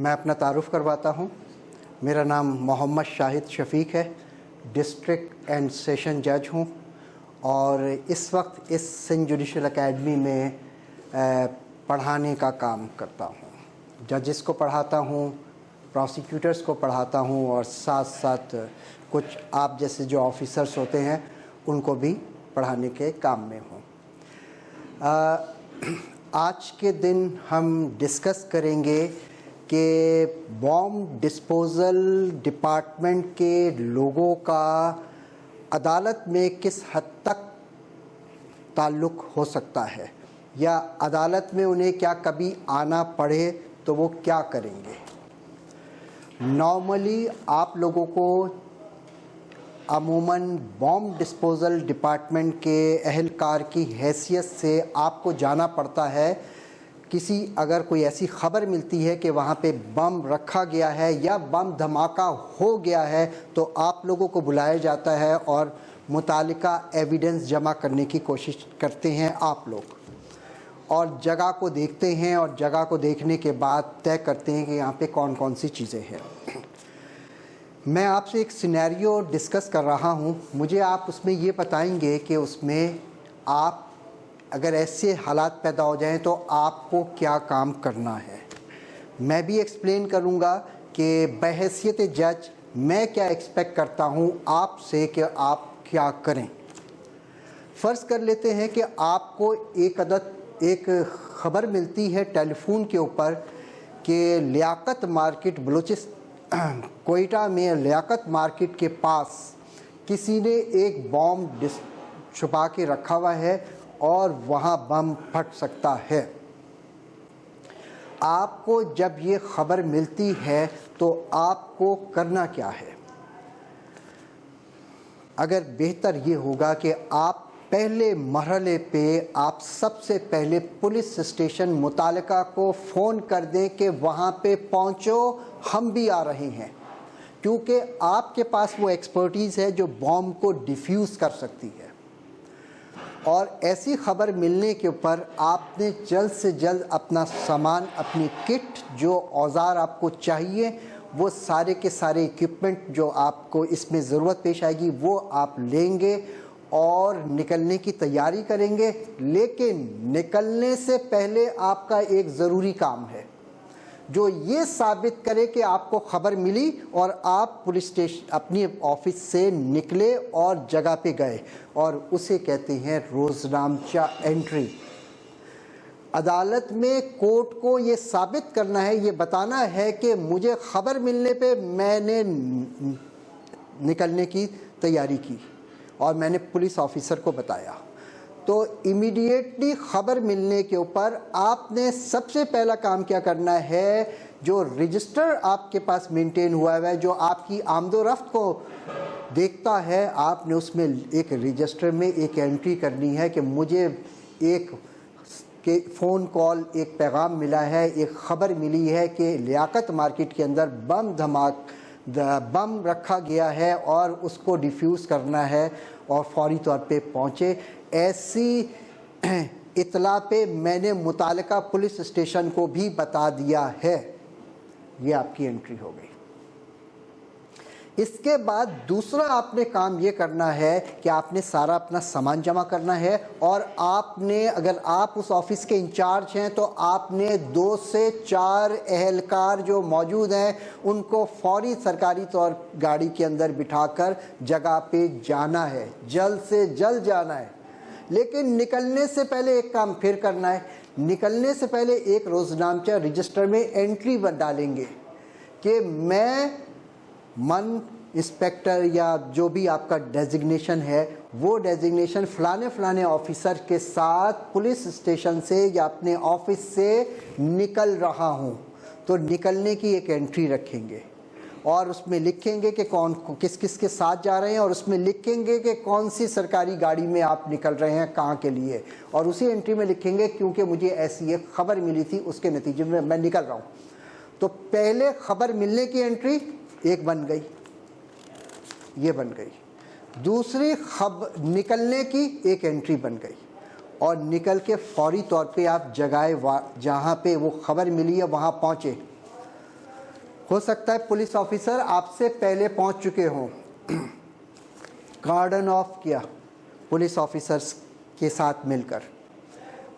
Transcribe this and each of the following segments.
मैं अपना तारुफ़ करवाता हूँ। मेरा नाम मोहम्मद शाहिद शफ़ीक है, डिस्ट्रिक्ट एंड सेशन जज हूँ और इस वक्त इस सिंध जुडिशल एकेडमी में पढ़ाने का काम करता हूँ। जजेस को पढ़ाता हूँ, प्रोसिक्यूटर्स को पढ़ाता हूँ और साथ साथ कुछ आप जैसे जो ऑफिसर्स होते हैं उनको भी पढ़ाने के काम में हूँ। आज के दिन हम डिस्कस करेंगे कि बॉम्ब डिस्पोजल डिपार्टमेंट के लोगों का अदालत में किस हद तक ताल्लुक़ हो सकता है या अदालत में उन्हें क्या कभी आना पड़े तो वो क्या करेंगे। नॉर्मली आप लोगों को अमूमन बॉम्ब डिस्पोजल डिपार्टमेंट के अहलकार की हैसियत से आपको जाना पड़ता है। किसी अगर कोई ऐसी ख़बर मिलती है कि वहाँ पे बम रखा गया है या बम धमाका हो गया है तो आप लोगों को बुलाया जाता है और मुतालिका एविडेंस जमा करने की कोशिश करते हैं आप लोग और जगह को देखते हैं और जगह को देखने के बाद तय करते हैं कि यहाँ पे कौन कौन सी चीज़ें हैं। मैं आपसे एक सिनेरियो डिस्कस कर रहा हूँ, मुझे आप उसमें ये बताएंगे कि उसमें आप अगर ऐसे हालात पैदा हो जाएं तो आपको क्या काम करना है। मैं भी एक्सप्लेन करूँगा कि बहैसियत जज मैं क्या एक्सपेक्ट करता हूँ आपसे कि आप क्या करें। फ़र्ज़ कर लेते हैं कि आपको एक ख़बर मिलती है टेलीफोन के ऊपर कि लियाकत मार्केट कोयटा में लियाकत मार्केट के पास किसी ने एक बॉम्ब छुपा के रखा हुआ है और वहाँ बम फट सकता है। आपको जब ये ख़बर मिलती है तो आपको करना क्या है। अगर बेहतर ये होगा कि आप पहले मरहले पे आप सबसे पहले पुलिस स्टेशन मुतालिका को फ़ोन कर दें कि वहाँ पे पहुँचो, हम भी आ रहे हैं, क्योंकि आपके पास वो एक्सपर्टीज़ है जो बॉम्ब को डिफ्यूज़ कर सकती है। और ऐसी ख़बर मिलने के ऊपर आपने जल्द से जल्द अपना सामान, अपनी किट, जो औज़ार आपको चाहिए, वो सारे के सारे इक्विपमेंट जो आपको इसमें ज़रूरत पेश आएगी वो आप लेंगे और निकलने की तैयारी करेंगे। लेकिन निकलने से पहले आपका एक ज़रूरी काम है जो ये साबित करे कि आपको ख़बर मिली और आप पुलिस स्टेशन अपनी ऑफिस से निकले और जगह पे गए, और उसे कहते हैं रोज़नामचा एंट्री। अदालत में कोर्ट को ये साबित करना है, ये बताना है कि मुझे ख़बर मिलने पे मैंने निकलने की तैयारी की और मैंने पुलिस ऑफिसर को बताया। तो इमीडिएटली ख़बर मिलने के ऊपर आपने सबसे पहला काम क्या करना है, जो रजिस्टर आपके पास मेंटेन हुआ है, जो आपकी आमदोरफ्त को देखता है, आपने उसमें एक रजिस्टर में एक एंट्री करनी है कि मुझे एक फ़ोन कॉल, एक पैगाम मिला है, एक ख़बर मिली है कि लियाकत मार्केट के अंदर बम रखा गया है और उसको डिफ्यूज़ करना है और फौरी तौर पे पहुँचे। ऐसी इत्तला पे मैंने मुतालिका पुलिस स्टेशन को भी बता दिया है। ये आपकी एंट्री हो गई। इसके बाद दूसरा आपने काम ये करना है कि आपने सारा अपना सामान जमा करना है और आपने, अगर आप उस ऑफिस के इंचार्ज हैं तो आपने 2 से 4 एहलकार जो मौजूद हैं उनको फौरी सरकारी तौर गाड़ी के अंदर बिठाकर जगह पे जाना है, जल्द से जल्द जाना है। लेकिन निकलने से पहले एक काम फिर करना है। निकलने से पहले एक रोज़नामचा रजिस्टर में एंट्री डालेंगे कि मैं इंस्पेक्टर या जो भी आपका डेजिग्नेशन है वो डेजिग्नेशन फ़लाने ऑफिसर के साथ पुलिस स्टेशन से या अपने ऑफिस से निकल रहा हूँ। तो निकलने की एक एंट्री रखेंगे और उसमें लिखेंगे कि कौन किस किस के साथ जा रहे हैं और उसमें लिखेंगे कि कौन सी सरकारी गाड़ी में आप निकल रहे हैं, कहाँ के लिए, और उसी एंट्री में लिखेंगे क्योंकि मुझे ऐसी एक ख़बर मिली थी, उसके नतीजे में मैं निकल रहा हूँ। तो पहले ख़बर मिलने की एंट्री एक बन गई, ये बन गई। दूसरी निकलने की एक एंट्री बन गई और निकल के फौरी तौर पे आप जगह जहाँ पे वो ख़बर मिली है वहाँ पहुँचे। हो सकता है पुलिस ऑफिसर आपसे पहले पहुंच चुके हों, कार्डन ऑफ किया पुलिस ऑफिसर्स के साथ मिलकर,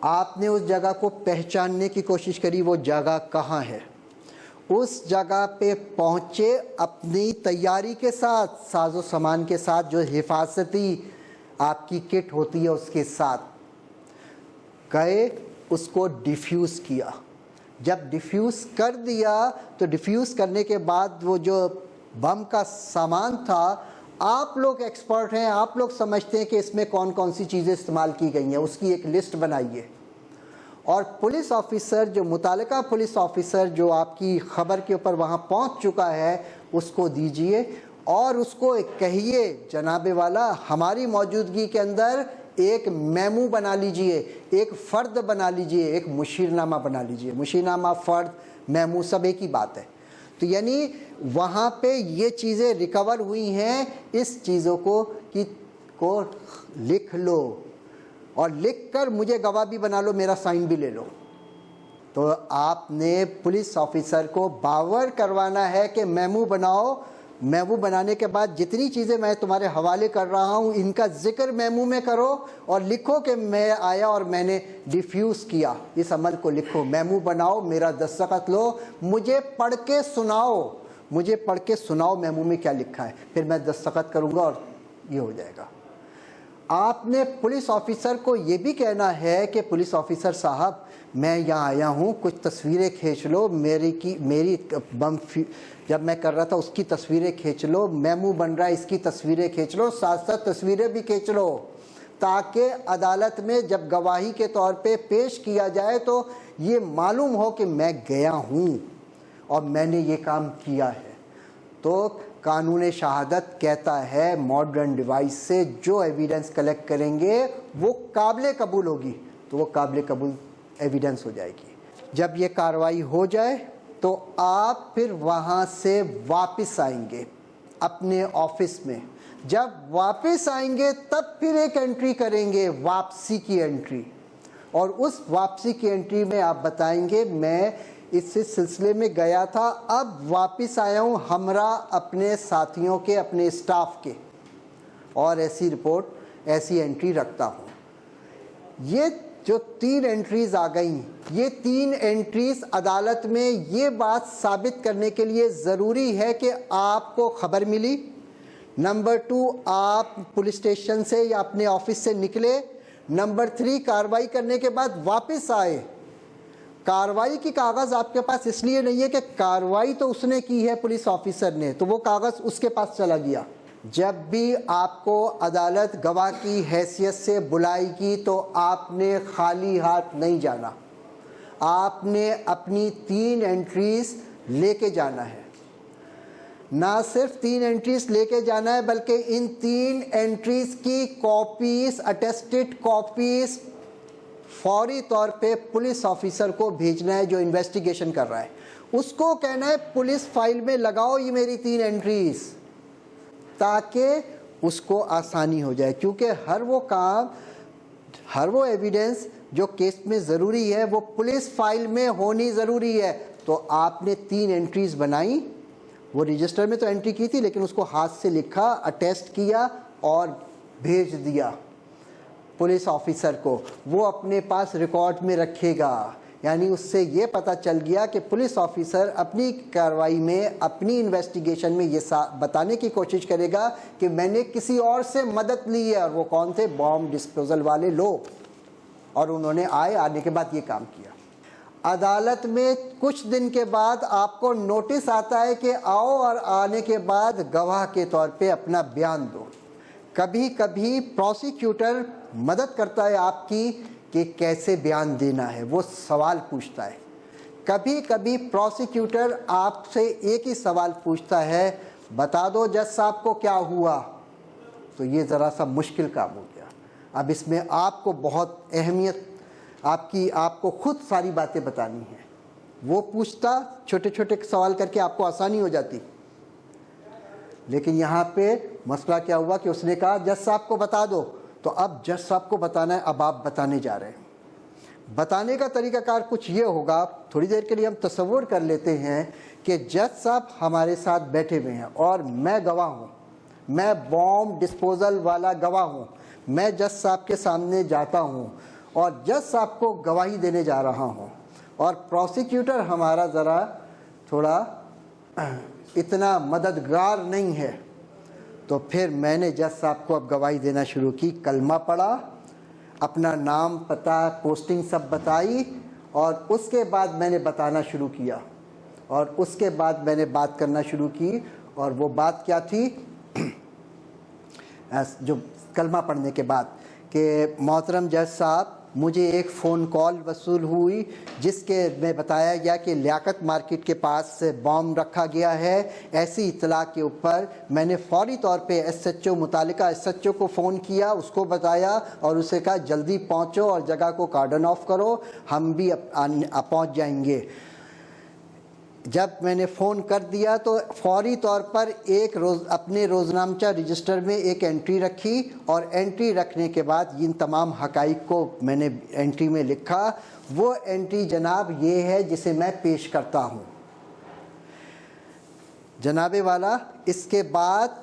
आपने उस जगह को पहचानने की कोशिश करी, वो जगह कहाँ है, उस जगह पे पहुँचे अपनी तैयारी के साथ, साजो सामान के साथ, जो हिफाजती आपकी किट होती है उसके साथ गए, उसको डिफ्यूज़ किया। जब डिफ्यूज़ कर दिया तो डिफ्यूज़ करने के बाद वो जो बम का सामान था, आप लोग एक्सपर्ट हैं, आप लोग समझते हैं कि इसमें कौन कौन सी चीज़ें इस्तेमाल की गई हैं, उसकी एक लिस्ट बनाइए और पुलिस ऑफिसर, जो मुतालिका पुलिस ऑफिसर जो आपकी ख़बर के ऊपर वहाँ पहुँच चुका है, उसको दीजिए और उसको कहिए, जनाबे वाला हमारी मौजूदगी के अंदर एक मेमू बना लीजिए, एक फ़र्द बना लीजिए, एक मुशीरनामा बना लीजिए। मुशीरनामा, फ़र्द, मेमू सब एक ही बात है। तो यानी वहाँ पे ये चीज़ें रिकवर हुई हैं, इस चीज़ों को लिख लो और लिख कर मुझे गवाह भी बना लो, मेरा साइन भी ले लो। तो आपने पुलिस ऑफिसर को बावर करवाना है कि मेमू बनाओ, मेमू बनाने के बाद जितनी चीज़ें मैं तुम्हारे हवाले कर रहा हूँ इनका जिक्र मेमू में करो और लिखो कि मैं आया और मैंने डिफ्यूज़ किया, इस अमल को लिखो, मेमू बनाओ, मेरा दस्तखत लो, मुझे पढ़ के सुनाओ, मुझे पढ़ के सुनाओ मेमू में क्या लिखा है, फिर मैं दस्तखत करूँगा और ये हो जाएगा। आपने पुलिस ऑफिसर को ये भी कहना है कि पुलिस ऑफिसर साहब, मैं यहाँ आया हूँ, कुछ तस्वीरें खींच लो, मेरी बम जब मैं कर रहा था उसकी तस्वीरें खींच लो, मेमू बन रहा है इसकी तस्वीरें खींच लो, साथ साथ तस्वीरें भी खींच लो, ताकि अदालत में जब गवाही के तौर पे पेश किया जाए तो ये मालूम हो कि मैं गया हूँ और मैंने ये काम किया है। तो कानून शहादत कहता है मॉडर्न डिवाइस से जो एविडेंस कलेक्ट करेंगे वो काबिल कबूल होगी, तो वो काबिल कबूल एविडेंस हो जाएगी। जब ये कार्रवाई हो जाए तो आप फिर वहाँ से वापस आएंगे अपने ऑफिस में। जब वापस आएंगे तब फिर एक एंट्री करेंगे, वापसी की एंट्री, और उस वापसी की एंट्री में आप बताएंगे मैं इस सिलसिले में गया था, अब वापस आया हूँ हमरा अपने साथियों के, अपने स्टाफ के, और ऐसी रिपोर्ट, ऐसी एंट्री रखता हूँ। ये जो 3 एंट्रीज़ आ गई, ये 3 एंट्रीज़ अदालत में ये बात साबित करने के लिए ज़रूरी है कि आपको ख़बर मिली, नंबर 2 आप पुलिस स्टेशन से या अपने ऑफिस से निकले, नंबर 3 कार्रवाई करने के बाद वापस आए। कार्रवाई की कागज़ आपके पास इसलिए नहीं है कि कार्रवाई तो उसने की है पुलिस ऑफिसर ने, तो वो कागज़ उसके पास चला गया। जब भी आपको अदालत गवाह की हैसियत से बुलाएगी तो आपने खाली हाथ नहीं जाना, आपने अपनी 3 एंट्रीज़ लेके जाना है। ना सिर्फ 3 एंट्रीज़ लेके जाना है बल्कि इन 3 एंट्रीज़ की कॉपीज़, अटेस्टेड कॉपीज़ फौरी तौर पे पुलिस ऑफिसर को भेजना है जो इन्वेस्टिगेशन कर रहा है। उसको कहना है पुलिस फाइल में लगाओ ये मेरी 3 एंट्रीज़, ताकि उसको आसानी हो जाए, क्योंकि हर वो काम, हर वो एविडेंस जो केस में ज़रूरी है वो पुलिस फाइल में होनी ज़रूरी है। तो आपने 3 एंट्रीज़ बनाई, वो रजिस्टर में तो एंट्री की थी लेकिन उसको हाथ से लिखा, अटेस्ट किया और भेज दिया पुलिस ऑफिसर को, वो अपने पास रिकॉर्ड में रखेगा। यानी उससे ये पता चल गया कि पुलिस ऑफिसर अपनी कार्रवाई में, अपनी इन्वेस्टिगेशन में ये बताने की कोशिश करेगा कि मैंने किसी और से मदद ली है, और वो कौन थे? बॉम्ब डिस्पोजल वाले लोग, और उन्होंने आने के बाद ये काम किया। अदालत में कुछ दिन के बाद आपको नोटिस आता है कि आओ और आने के बाद गवाह के तौर पे अपना बयान दो। कभी कभी प्रोसिक्यूटर मदद करता है आपकी कि कैसे बयान देना है, वो सवाल पूछता है। कभी कभी प्रोसिक्यूटर आपसे एक ही सवाल पूछता है, बता दो जज साहब को क्या हुआ। तो ये ज़रा सा मुश्किल काम हो गया। अब इसमें आपको बहुत अहमियत, आपको खुद सारी बातें बतानी है। वो पूछता, छोटे छोटे सवाल करके आपको आसानी हो जाती, लेकिन यहाँ पे मसला क्या हुआ कि उसने कहा जज साहब को बता दो। तो अब जज साहब को बताना है, अब आप बताने जा रहे हैं। बताने का तरीकाकार कुछ ये होगा, थोड़ी देर के लिए हम तसव्वुर कर लेते हैं कि जज साहब हमारे साथ बैठे हुए हैं और मैं गवाह हूँ, मैं बॉम्ब डिस्पोजल वाला गवाह हूँ। मैं जज साहब के सामने जाता हूँ और जज साहब को गवाही देने जा रहा हूँ और प्रोसिक्यूटर हमारा ज़रा थोड़ा इतना मददगार नहीं है। तो फिर मैंने जज साहब को अब गवाही देना शुरू की, कलमा पढ़ा, अपना नाम पता पोस्टिंग सब बताई और उसके बाद मैंने बताना शुरू किया और उसके बाद मैंने बात करना शुरू की। और वो बात क्या थी जो कलमा पढ़ने के बाद कि मोहतरम जज साहब, मुझे एक फ़ोन कॉल वसूल हुई जिसके में बताया गया कि लियाकत मार्केट के पास बॉम्ब रखा गया है। ऐसी इत्तला के ऊपर मैंने फौरी तौर पे SHO मुतालिका SHO को फ़ोन किया, उसको बताया और उसे कहा जल्दी पहुंचो और जगह को कार्डन ऑफ करो, हम भी पहुंच जाएंगे। जब मैंने फ़ोन कर दिया तो फौरी तौर पर अपने रोज़नामचा रजिस्टर में एक एंट्री रखी और एंट्री रखने के बाद इन तमाम हक़ाइक़ को मैंने एंट्री में लिखा। वो एंट्री जनाब ये है जिसे मैं पेश करता हूँ जनाबे वाला। इसके बाद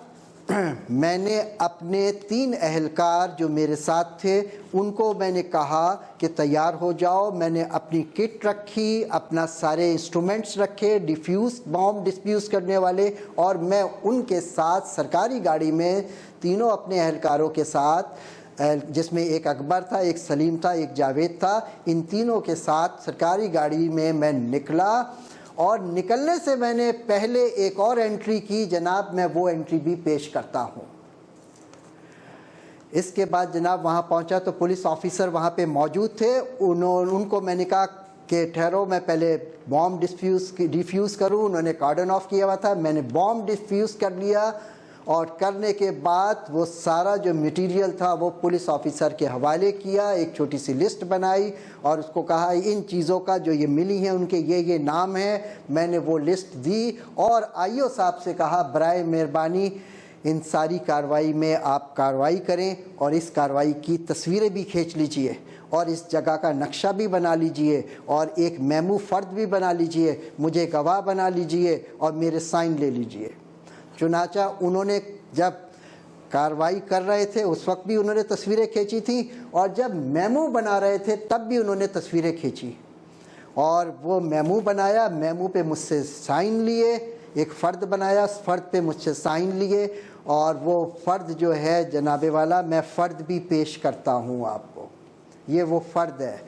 मैंने अपने 3 अहलकार जो मेरे साथ थे उनको मैंने कहा कि तैयार हो जाओ। मैंने अपनी किट रखी, अपना सारे इंस्ट्रूमेंट्स रखे, बॉम्ब डिफ्यूज़ करने वाले, और मैं उनके साथ सरकारी गाड़ी में तीनों अपने अहलकारों के साथ, जिसमें एक अकबर था, एक सलीम था, एक जावेद था, इन तीनों के साथ सरकारी गाड़ी में मैं निकला। और निकलने से मैंने पहले एक और एंट्री की जनाब, मैं वो एंट्री भी पेश करता हूँ। इसके बाद जनाब वहाँ पहुँचा तो पुलिस ऑफिसर वहाँ पे मौजूद थे। उनको मैंने कहा कि ठहरो, मैं पहले बॉम्ब डिफ्यूज़ करूँ। उन्होंने कार्डन ऑफ किया हुआ था, मैंने बॉम्ब डिफ्यूज़ कर लिया और करने के बाद वो सारा जो मटेरियल था वो पुलिस ऑफिसर के हवाले किया। एक छोटी सी लिस्ट बनाई और उसको कहा इन चीज़ों का जो ये मिली हैं उनके ये नाम हैं। मैंने वो लिस्ट दी और IO साहब से कहा बराए मेहरबानी इन सारी कार्रवाई में आप कार्रवाई करें और इस कार्रवाई की तस्वीरें भी खींच लीजिए और इस जगह का नक्शा भी बना लीजिए और एक मेमू फ़र्द भी बना लीजिए, मुझे गवाह बना लीजिए और मेरे साइन ले लीजिए। चुनाचा उन्होंने जब कार्रवाई कर रहे थे उस वक्त भी उन्होंने तस्वीरें खींची थी और जब मेमू बना रहे थे तब भी उन्होंने तस्वीरें खींची और वो मेमू बनाया, मेमू पे मुझसे साइन लिए, एक फ़र्द बनाया, उस फ़र्द पे मुझसे साइन लिए और वो फ़र्द जो है जनाबे वाला, मैं फ़र्द भी पेश करता हूँ आपको। ये वो फ़र्द है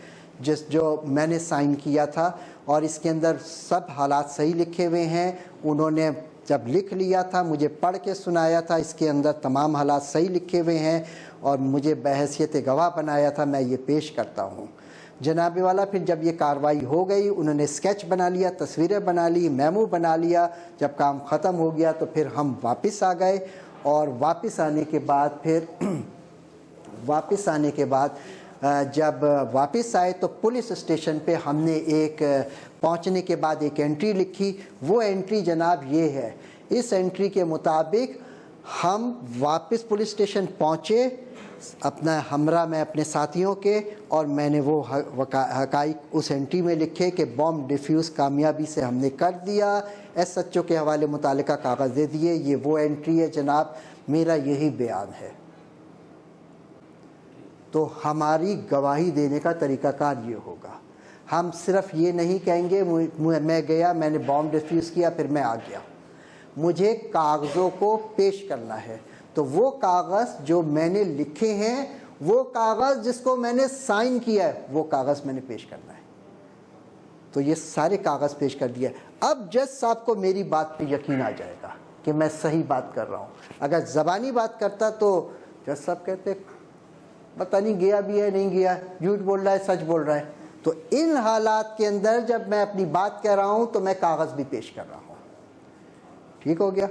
जो मैंने साइन किया था और इसके अंदर सब हालात सही लिखे हुए हैं। उन्होंने जब लिख लिया था मुझे पढ़ के सुनाया था, इसके अंदर तमाम हालात सही लिखे हुए हैं और मुझे बहैसियत गवाह बनाया था, मैं ये पेश करता हूँ जनाबे वाला। फिर जब ये कार्रवाई हो गई उन्होंने स्केच बना लिया, तस्वीरें बना ली, मेमो बना लिया। जब काम ख़त्म हो गया तो फिर हम वापस आ गए और वापस आने के बाद जब वापस आए तो पुलिस स्टेशन पे हमने एक पहुंचने के बाद एक एंट्री लिखी। वो एंट्री जनाब ये है, इस एंट्री के मुताबिक हम वापस पुलिस स्टेशन पहुंचे अपना हमरा में अपने साथियों के और मैंने वो हक़ाइक़ उस एंट्री में लिखे कि बॉम्ब डिफ्यूज़ कामयाबी से हमने कर दिया, SHO के हवाले मुतालिका कागज़ दे दिए। ये वो एंट्री है जनाब, मेरा यही बयान है। तो हमारी गवाही देने का तरीक़ाकार ये होगा, हम सिर्फ ये नहीं कहेंगे मैं गया, मैंने बॉम्ब डिफ्यूज़ किया, फिर मैं आ गया। मुझे कागज़ों को पेश करना है। तो वो कागज़ जो मैंने लिखे हैं, वो कागज़ जिसको मैंने साइन किया है, वो कागज़ मैंने पेश करना है। तो ये सारे कागज़ पेश कर दिया। अब जज साहब को मेरी बात पे यकीन आ जाएगा कि मैं सही बात कर रहा हूँ। अगर ज़बानी बात करता तो जज साहब कहते पता नहीं गया भी है नहीं गया, झूठ बोल रहा है सच बोल रहा है। तो इन हालात के अंदर जब मैं अपनी बात कह रहा हूं तो मैं कागज़ भी पेश कर रहा हूं। ठीक हो गया।